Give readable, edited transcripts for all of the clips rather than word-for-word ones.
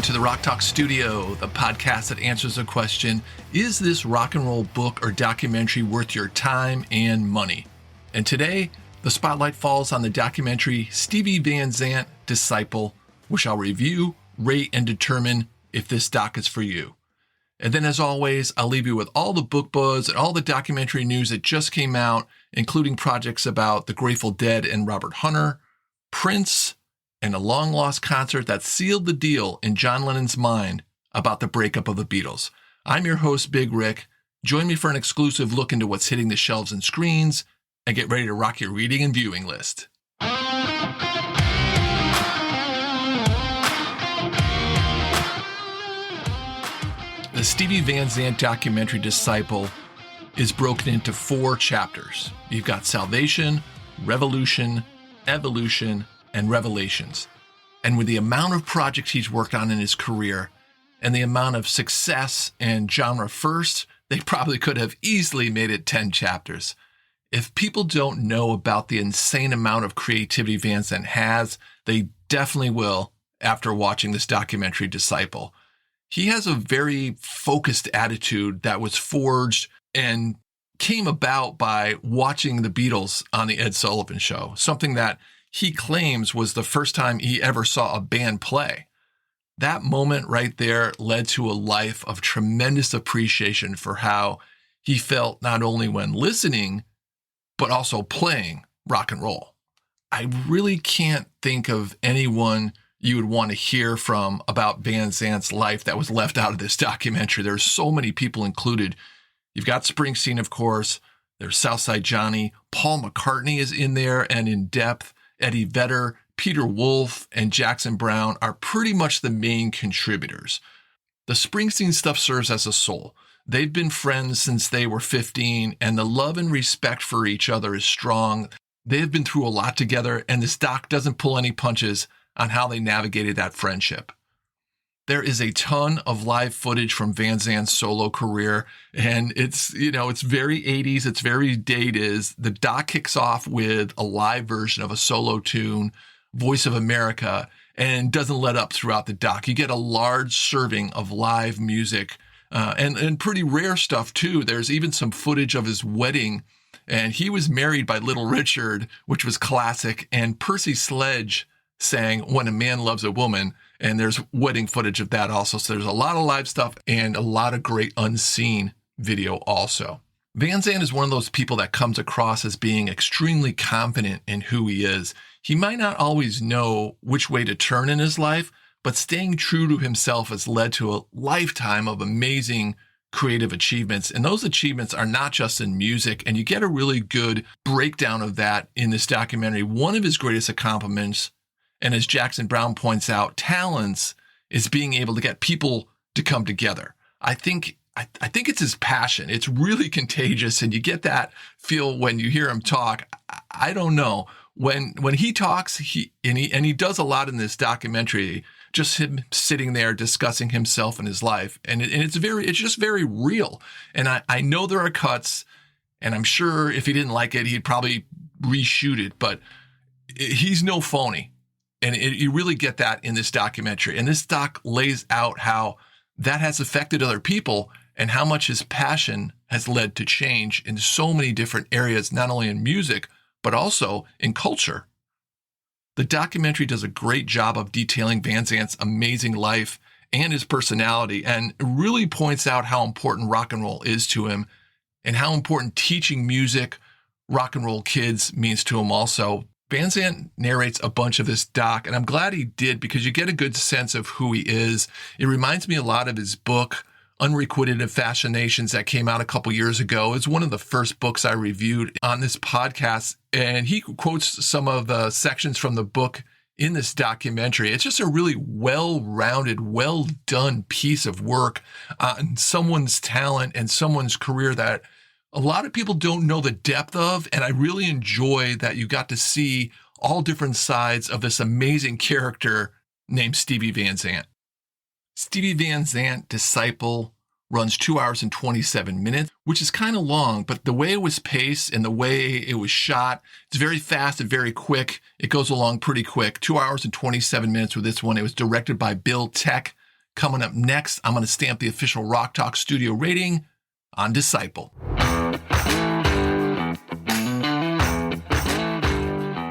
to the Rock Talk Studio, the podcast that answers the question, is this rock and roll book or documentary worth your time and money? And today, the spotlight falls on the documentary Stevie Van Zant Disciple, which I'll review, rate, and determine if this doc is for you. And then, as always, I'll leave you with all the book buzz and all the documentary news that just came out, including projects about the Grateful Dead and Robert Hunter, Prince, and a long-lost concert that sealed the deal in John Lennon's mind about the breakup of the Beatles. I'm your host, Big Rick. Join me for an exclusive look into what's hitting the shelves and screens, and get ready to rock your reading and viewing list. The Stevie Van Zant documentary Disciple is broken into 4 chapters. You've got Salvation, Revolution, Evolution, and Revelations. And with the amount of projects he's worked on in his career and the amount of success and genre first, they probably could have easily made it 10 chapters. If people don't know about the insane amount of creativity Van Zant has, they definitely will after watching this documentary Disciple. He has a very focused attitude that was forged and came about by watching the Beatles on the Ed Sullivan Show, something that he claims was the first time he ever saw a band play. That moment right there led to a life of tremendous appreciation for how he felt not only when listening, but also playing rock and roll. I really can't think of anyone you would want to hear from about Van Zant's life that was left out of this documentary. There's so many people included. You've got Springsteen, of course. There's Southside Johnny. Paul McCartney is in there and in depth. Eddie Vedder, Peter Wolf, and Jackson Browne are pretty much the main contributors. The Springsteen stuff serves as a soul. They've been friends since they were 15, and the love and respect for each other is strong. They have been through a lot together, and this doc doesn't pull any punches on how they navigated that friendship. There is a ton of live footage from Van Zant's solo career, and it's very 80s, it's very dated. The doc kicks off with a live version of a solo tune, Voice of America, and doesn't let up throughout the doc. You get a large serving of live music, and pretty rare stuff too. There's even some footage of his wedding, and he was married by Little Richard, which was classic, and Percy Sledge sang When a Man Loves a Woman, and there's wedding footage of that also. So there's a lot of live stuff and a lot of great unseen video also. Van Zant is one of those people that comes across as being extremely confident in who he is. He might not always know which way to turn in his life, but staying true to himself has led to a lifetime of amazing creative achievements. And those achievements are not just in music, and you get a really good breakdown of that in this documentary. One of his greatest accomplishments, and as Jackson Browne points out, talents, is being able to get people to come together. I think it's his passion. It's really contagious, and you get that feel when you hear him talk. I don't know. When he talks, he does a lot in this documentary, just him sitting there discussing himself and his life. And it's just very real. And I know there are cuts, and I'm sure if he didn't like it, he'd probably reshoot it, but he's no phony. And you really get that in this documentary. And this doc lays out how that has affected other people and how much his passion has led to change in so many different areas, not only in music, but also in culture. The documentary does a great job of detailing Van Zant's amazing life and his personality, and really points out how important rock and roll is to him and how important teaching music, rock and roll kids means to him also. Van Zant narrates a bunch of this doc, and I'm glad he did because you get a good sense of who he is. It reminds me a lot of his book, Unrequited Fascinations, that came out a couple years ago. It's one of the first books I reviewed on this podcast, and he quotes some of the sections from the book in this documentary. It's just a really well-rounded, well-done piece of work on someone's talent and someone's career that a lot of people don't know the depth of, and I really enjoy that you got to see all different sides of this amazing character named Stevie Van Zant. Stevie Van Zant Disciple runs 2 hours and 27 minutes, which is kind of long, but the way it was paced and the way it was shot, it's very fast and very quick. It goes along pretty quick. 2 hours and 27 minutes with this one. It was directed by Bill Tech, Coming up next, I'm going to stamp the official Rock Talk Studio rating on Disciple.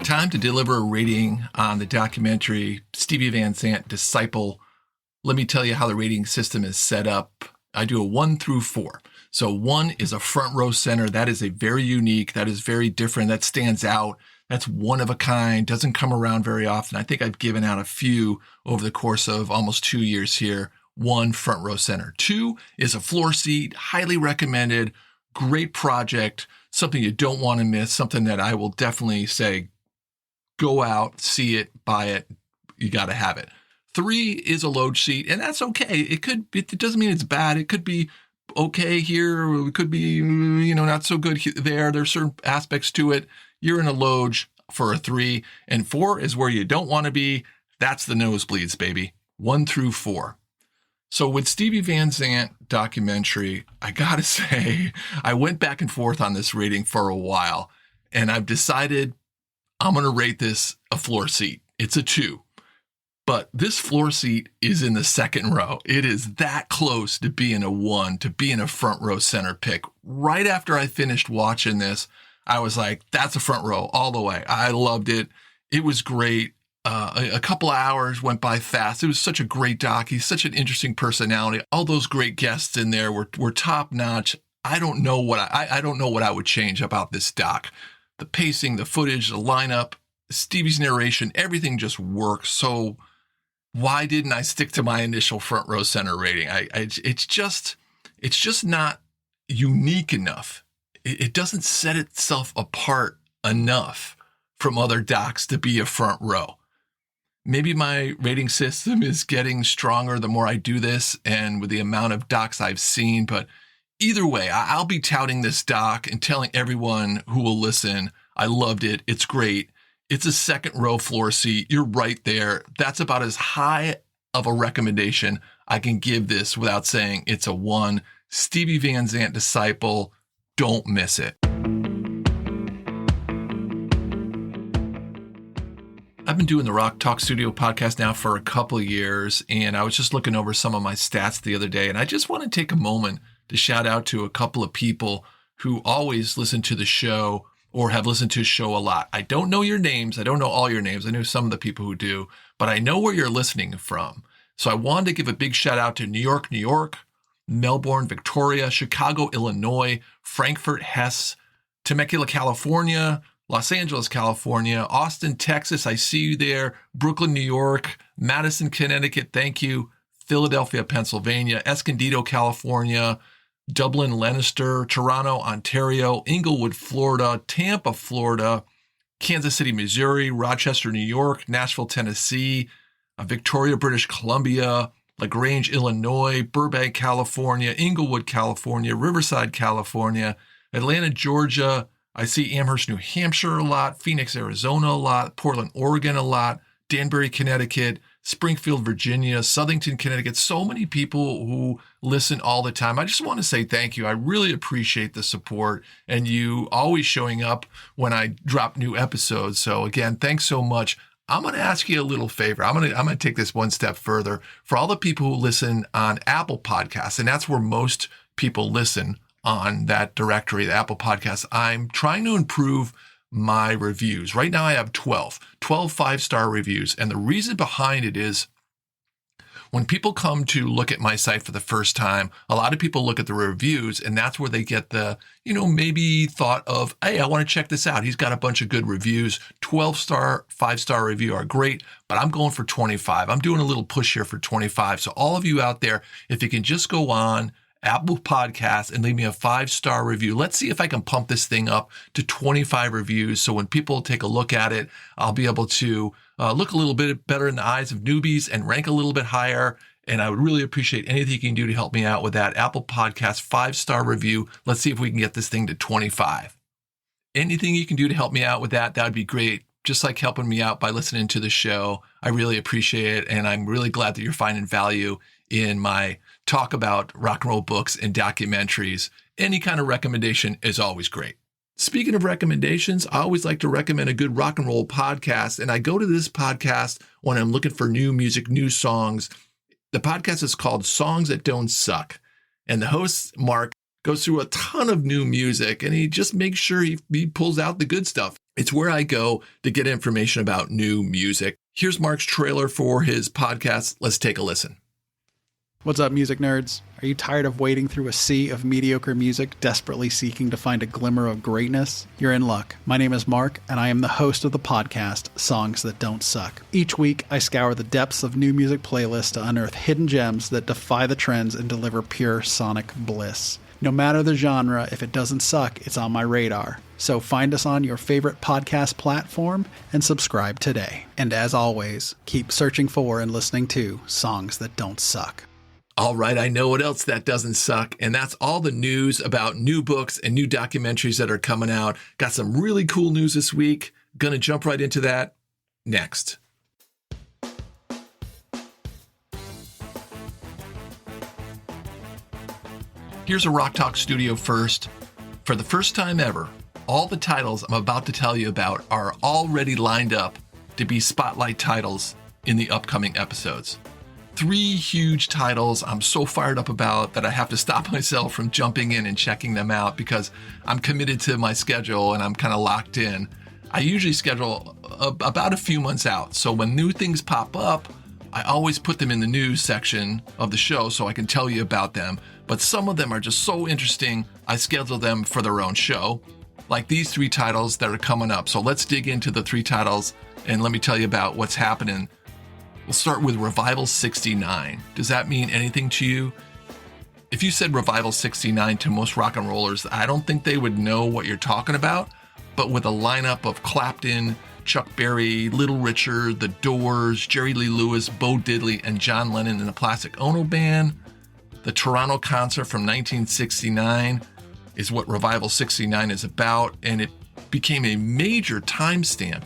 Time to deliver a rating on the documentary Stevie Van Zant Disciple. Let me tell you how the rating system is set up. I do a 1 through 4. So 1 is a front row center. That is a very unique, that is very different, that stands out. That's one of a kind, doesn't come around very often. I think I've given out a few over the course of almost 2 years here. 1 front row center. 2 is a floor seat, highly recommended, great project, something you don't want to miss, something that I will definitely say, go out, see it, buy it, you got to have it. 3 is a load seat, and that's okay. It doesn't mean it's bad. It could be okay here, or it could be, not so good there. There's certain aspects to it. You're in a loge for a 3, and 4 is where you don't want to be. That's the nosebleeds, baby. 1 through 4. So with Stevie Van Zant documentary, I got to say, I went back and forth on this rating for a while, and I've decided I'm going to rate this a floor seat. It's a 2. But this floor seat is in the second row. It is that close to being a 1, to being a front row center pick. Right after I finished watching this, I was like, that's a front row all the way. I loved it. It was great. A couple of hours went by fast. It was such a great doc. He's such an interesting personality. All those great guests in there were top notch. I don't know what I would change about this doc. The pacing, the footage, the lineup, Stevie's narration, everything just works. So why didn't I stick to my initial front row center rating? It's just not unique enough. It doesn't set itself apart enough from other docs to be a front row. Maybe my rating system is getting stronger the more I do this and with the amount of docs I've seen, but either way, I'll be touting this doc and telling everyone who will listen, I loved it. It's great. It's a second row floor seat. You're right there. That's about as high of a recommendation I can give this without saying it's a 1. Stevie Van Zant Disciple. Don't miss it. I've been doing the Rock Talk Studio podcast now for a couple of years, and I was just looking over some of my stats the other day, and I just want to take a moment to shout out to a couple of people who always listen to the show or have listened to the show a lot. I don't know your names. I don't know all your names. I know some of the people who do, but I know where you're listening from. So I wanted to give a big shout out to New York, New York, Melbourne, Victoria, Chicago, Illinois, Frankfurt, Hesse, Temecula, California, Los Angeles, California, Austin, Texas. I see you there. Brooklyn, New York, Madison, Connecticut. Thank you. Philadelphia, Pennsylvania, Escondido, California, Dublin, Leicester, Toronto, Ontario, Inglewood, Florida, Tampa, Florida, Kansas City, Missouri, Rochester, New York, Nashville, Tennessee, Victoria, British Columbia, LaGrange, Illinois, Burbank, California, Inglewood, California, Riverside, California, Atlanta, Georgia. I see Amherst, New Hampshire a lot, Phoenix, Arizona a lot, Portland, Oregon a lot, Danbury, Connecticut, Springfield, Virginia, Southington, Connecticut. So many people who listen all the time. I just want to say thank you. I really appreciate the support and you always showing up when I drop new episodes. So again, thanks so much. I'm going to ask you a little favor. I'm going to take this one step further. For all the people who listen on Apple Podcasts, and that's where most people listen on that directory, the Apple Podcasts, I'm trying to improve my reviews. Right now I have 12 5-star reviews. And the reason behind it is when people come to look at my site for the first time, a lot of people look at the reviews and that's where they get the, maybe thought of, hey, I want to check this out. He's got a bunch of good reviews. 12-star, 5-star review are great, but I'm going for 25. I'm doing a little push here for 25. So all of you out there, if you can just go on Apple Podcasts and leave me a 5-star review. Let's see if I can pump this thing up to 25 reviews. So when people take a look at it, I'll be able to look a little bit better in the eyes of newbies and rank a little bit higher. And I would really appreciate anything you can do to help me out with that Apple Podcast 5-star review. Let's see if we can get this thing to 25. Anything you can do to help me out with that would be great. Just like helping me out by listening to the show. I really appreciate it. And I'm really glad that you're finding value in my talk about rock and roll books and documentaries. Any kind of recommendation is always great. Speaking of recommendations, I always like to recommend a good rock and roll podcast. And I go to this podcast when I'm looking for new music, new songs. The podcast is called Songs That Don't Suck. And the host, Mark, goes through a ton of new music, and he just makes sure he pulls out the good stuff. It's where I go to get information about new music. Here's Mark's trailer for his podcast. Let's take a listen. What's up, music nerds? Are you tired of wading through a sea of mediocre music, desperately seeking to find a glimmer of greatness? You're in luck. My name is Mark, and I am the host of the podcast, Songs That Don't Suck. Each week, I scour the depths of new music playlists to unearth hidden gems that defy the trends and deliver pure sonic bliss. No matter the genre, if it doesn't suck, it's on my radar. So find us on your favorite podcast platform and subscribe today. And as always, keep searching for and listening to Songs That Don't Suck. All right, I know what else that doesn't suck, and that's all the news about new books and new documentaries that are coming out. Got some really cool news this week. Gonna jump right into that next. Here's a Rock Talk Studio first. For the first time ever, all the titles I'm about to tell you about are already lined up to be spotlight titles in the upcoming episodes. 3 huge titles I'm so fired up about that I have to stop myself from jumping in and checking them out because I'm committed to my schedule and I'm kind of locked in. I usually schedule about a few months out, so when new things pop up, I always put them in the news section of the show so I can tell you about them. But some of them are just so interesting, I schedule them for their own show, like these 3 titles that are coming up. So let's dig into the 3 titles and let me tell you about what's happening. We'll start with Revival 69. Does that mean anything to you? If you said Revival 69 to most rock and rollers, I don't think they would know what you're talking about. But with a lineup of Clapton, Chuck Berry, Little Richard, The Doors, Jerry Lee Lewis, Bo Diddley, and John Lennon in the Plastic Ono Band, the Toronto concert from 1969 is what Revival 69 is about, and it became a major timestamp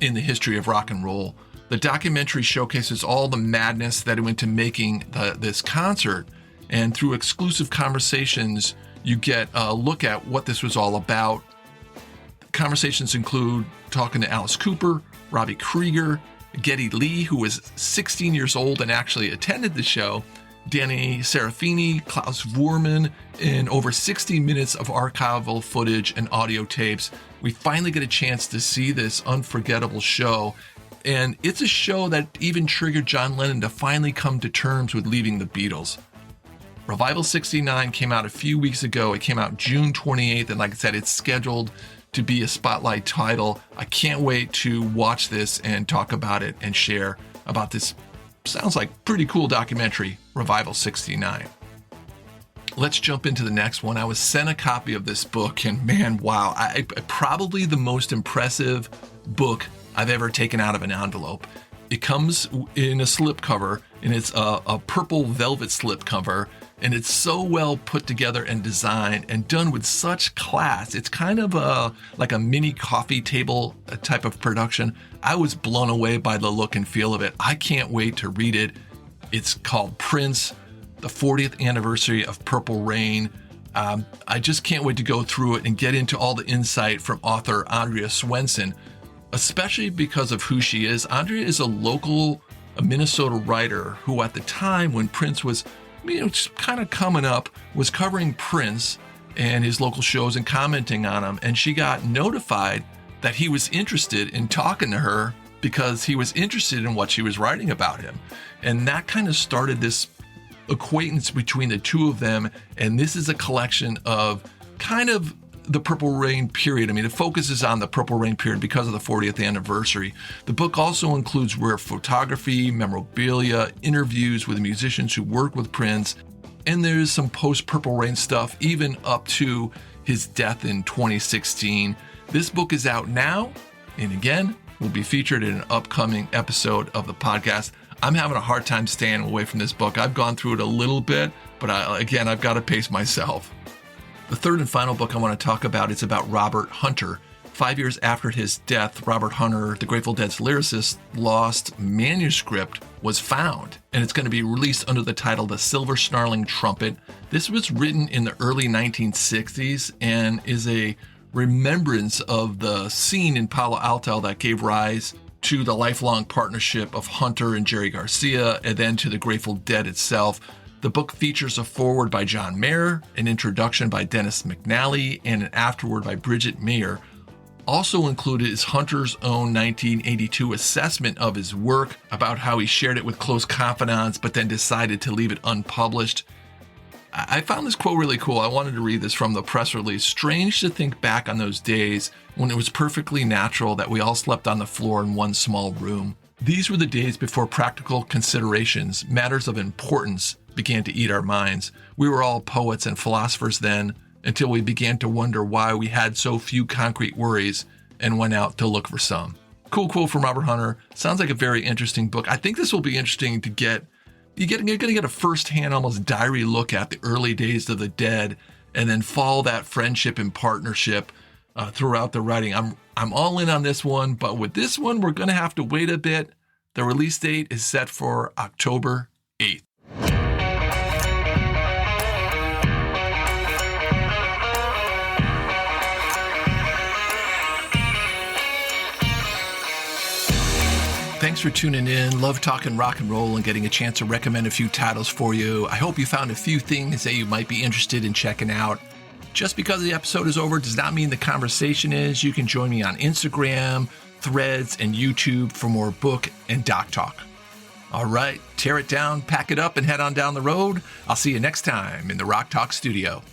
in the history of rock and roll. The documentary showcases all the madness that went into making this concert, and through exclusive conversations, you get a look at what this was all about. Conversations include talking to Alice Cooper, Robbie Krieger, Geddy Lee, who was 16 years old and actually attended the show, Danny Serafini, Klaus Voormann, and over 60 minutes of archival footage and audio tapes. We finally get a chance to see this unforgettable show. And it's a show that even triggered John Lennon to finally come to terms with leaving the Beatles. Revival 69 came out a few weeks ago. It came out June 28th. And like I said, it's scheduled to be a spotlight title. I can't wait to watch this and talk about it and share about this. Sounds like pretty cool documentary, Revival 69. Let's jump into the next one. I was sent a copy of this book, and man, wow, probably the most impressive book I've ever taken out of an envelope. It comes in a slipcover, and it's a purple velvet slipcover, and it's so well put together and designed and done with such class. It's kind of like a mini coffee table type of production. I was blown away by the look and feel of it. I can't wait to read it. It's called Prince, the 40th anniversary of Purple Rain. I just can't wait to go through it and get into all the insight from author Andrea Swenson, especially because of who she is. Andrea is a local Minnesota writer who at the time when Prince was just kind of coming up, was covering Prince and his local shows and commenting on him. And she got notified that he was interested in talking to her because he was interested in what she was writing about him. And that kind of started this acquaintance between the two of them. And this is a collection of kind of the Purple Rain period. I mean, it focuses on the Purple Rain period because of the 40th anniversary. The book also includes rare photography, memorabilia, interviews with musicians who worked with Prince, and there's some post-Purple Rain stuff, even up to his death in 2016. This book is out now, and again, will be featured in an upcoming episode of the podcast. I'm having a hard time staying away from this book. I've gone through it a little bit, but I've got to pace myself. The third and final book I want to talk about is about Robert Hunter. 5 years after his death, Robert Hunter, the Grateful Dead's lyricist, lost manuscript was found, and it's going to be released under the title The Silver Snarling Trumpet. This was written in the early 1960s and is a remembrance of the scene in Palo Alto that gave rise to the lifelong partnership of Hunter and Jerry Garcia, and then to the Grateful Dead itself. The book features a foreword by John Mayer, an introduction by Dennis McNally, and an afterword by Bridget Mayer. Also included is Hunter's own 1982 assessment of his work, about how he shared it with close confidants, but then decided to leave it unpublished. I found this quote really cool. I wanted to read this from the press release. "Strange to think back on those days when it was perfectly natural that we all slept on the floor in one small room. These were the days before practical considerations, matters of importance, began to eat our minds. We were all poets and philosophers then, until we began to wonder why we had so few concrete worries and went out to look for some." Cool quote from Robert Hunter. Sounds like a very interesting book. I think this will be interesting to get. You're going to get a first-hand, almost diary look at the early days of the Dead, and then follow that friendship and partnership throughout the writing. I'm all in on this one, but with this one, we're going to have to wait a bit. The release date is set for October 8th. Thanks for tuning in. Love talking rock and roll and getting a chance to recommend a few titles for you. I hope you found a few things that you might be interested in checking out. Just because the episode is over does not mean the conversation is. You can join me on Instagram, Threads, and YouTube for more book and doc talk. All right, tear it down, pack it up, and head on down the road. I'll see you next time in the Rock Talk studio.